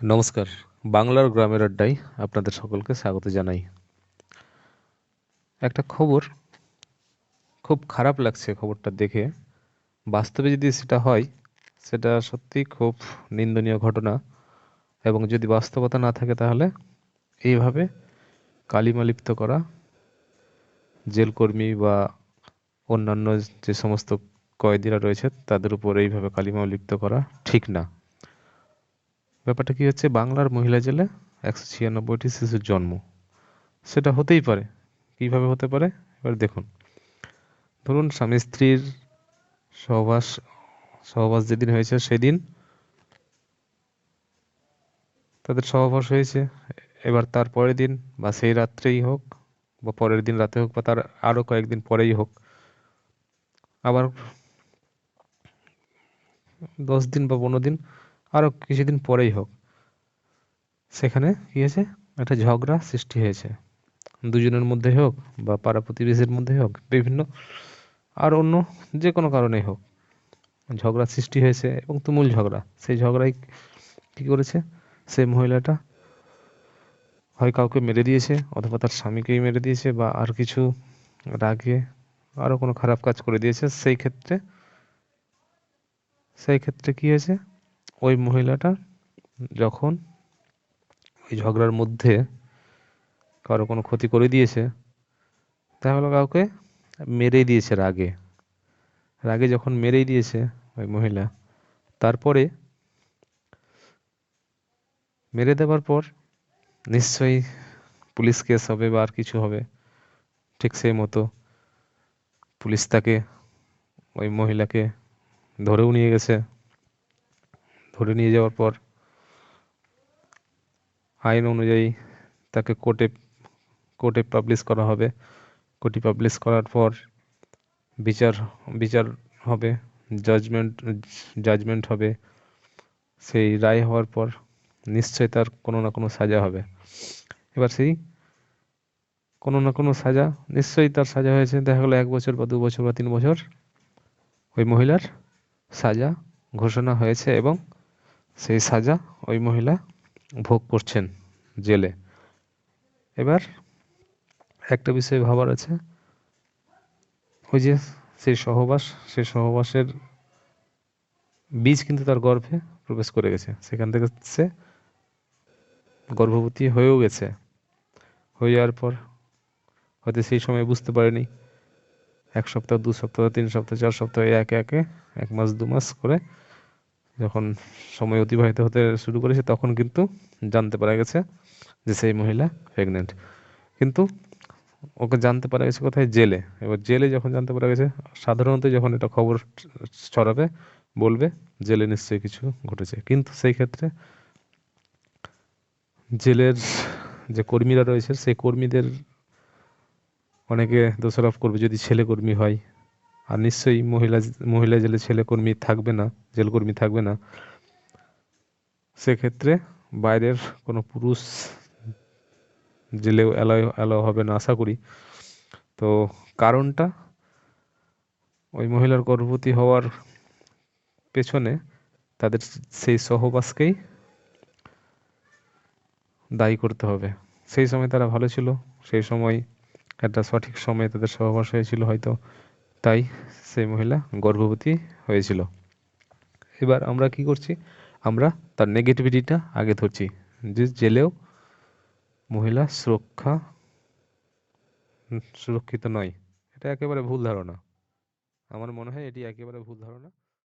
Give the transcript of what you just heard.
নমস্কার। বাংলার গ্রামের আড্ডায় আপনাদের সকলকে স্বাগত জানাই। একটা খবর, খুব খারাপ লাগছে খবরটা দেখে। বাস্তবে যদি সেটা হয়, সেটা সত্যিই খুব নিন্দনীয় ঘটনা। এবং যদি বাস্তবতা না থাকে তাহলে এইভাবে কালিমালিপ্ত করা জেলকর্মী বা অন্যান্য যে সমস্ত কয়েদিরা রয়েছে তাদের উপর এইভাবে কালিমালিপ্ত করা ঠিক না। ব্যাপারটা কি হচ্ছে, বাংলার মহিলা জেলে 196টি শিশুর জন্ম। সেটা হতেই পারে। কিভাবে হতে পারে এবার দেখুন। ধরুন স্বামী স্ত্রীর সহবাস সহবাস যেদিন হয়েছে সেদিন তাদের সহবাস হয়েছে। এবার তার পরের দিন বা সেই রাত্রেই হোক বা পরের দিন রাতে হোক বা তার আরো কয়েকদিন পরেই হোক, আবার 10 দিন বা 15 দিন আরো কিছুদিন পরেই হোক, সেখানে কি হয়েছে, একটা ঝগড়া সৃষ্টি হয়েছে। দুজনের মধ্যে হোক বা পাড়া প্রতিবেশীর মধ্যে হোক, বিভিন্ন আর অন্য যে কোনো কারণেই হোক, ঝগড়া সৃষ্টি হয়েছে এবং তুমুল ঝগড়া। সেই ঝগড়ায় কি করেছে, সেই মহিলাটা হয় কাউকে মেরে দিয়েছে অথবা তার স্বামীকেই মেরে দিয়েছে বা আর কিছু রাগে আরো কোনো খারাপ কাজ করে দিয়েছে। সেই ক্ষেত্রে কি হয়েছে, ওই মহিলাটা যখন ওই ঝগড়ার মধ্যে কারো কোনো ক্ষতি করে দিয়েছে, তাহলে কাউকে মেরেই দিয়েছে রাগে। রাগে যখন মেরেই দিয়েছে ওই মহিলা, তারপরে মেরে দেওয়ার পর নিশ্চয়ই পুলিশ কেস হবে বা আর কিছু হবে। ঠিক সেই মতো পুলিশ তাকে, ওই মহিলাকে ধরেও নিয়ে গেছে। ধরে নিয়ে যাওয়ার পর আইন অনুযায়ী তাকে কোর্টে কোর্টে পাবলিশ করা হবে। কোর্টে পাবলিশ করার পর বিচার বিচার হবে, জাজমেন্ট জাজমেন্ট হবে। সেই রায় হওয়ার পর নিশ্চয়ই তার কোনো না কোনো সাজা হবে। এবার সেই কোনো না কোনো সাজা, নিশ্চয়ই তার সাজা হয়েছে, দেখা গেলো 1 বছর বা 2 বছর বা 3 বছর ওই মহিলার সাজা ঘোষণা হয়েছে এবং সেই সাজা ওই মহিলা ভোগ করছেন জেলে। এবার একটা বিষয় ভাবার আছে, ওই যে সেই সহবাসের বীজ কিন্তু তার গর্ভে প্রবেশ করে গেছে। সেখান থেকে সে গর্ভবতী হয়েও গেছে। হয়ে যাওয়ার পর হয়তো সেই সময় বুঝতে পারেনি, 1 সপ্তাহ 2 সপ্তাহ 3 সপ্তাহ 4 সপ্তাহ একে একে 1 মাস 2 মাস করে যখন সময় অতিবাহিত হতে শুরু করেছে, তখন কিন্তু জানতে পারা গেছে যে সেই মহিলা প্রেগনেন্ট। কিন্তু ওকে জানতে পারা গেছে কোথায়, জেলে। এবার জেলে যখন জানতে পারা গেছে, সাধারণত যখন এটা খবর ছড়াবে, বলবে জেলে নিশ্চয়ই কিছু ঘটেছে। কিন্তু সেই ক্ষেত্রে জেলের যে কর্মীরা রয়েছে সেই কর্মীদের অনেকে দোষারোপ করবে যদি ছেলে কর্মী হয়। আর নিশ্চয়ই মহিলা মহিলা জেলে ছেলে কর্মী থাকবে না, জেল কর্মী থাকবে না। সেক্ষেত্রে বাইরের কোনো পুরুষ জেলেও অ্যালাউ হবে না আশা করি। তো কারণটা ওই মহিলার গর্ভবতী হওয়ার পেছনে তাদের সেই সহবাসকেই দায়ী করতে হবে। সেই সময় তারা ভালো ছিল, সেই সময় একটা সঠিক সময়ে তাদের সহবাস হয়েছিল হয়তো, তাই সেই মহিলা গর্ভবতী হয়েছিল। এবার আমরা কি করছি, আমরা তার নেগেটিভিটিটা আগে ধরছি, যে জেলেও মহিলা সুরক্ষিত নয়। এটা একেবারে ভুল ধারণা। আমার মনে হয় এটি একেবারে ভুল ধারণা।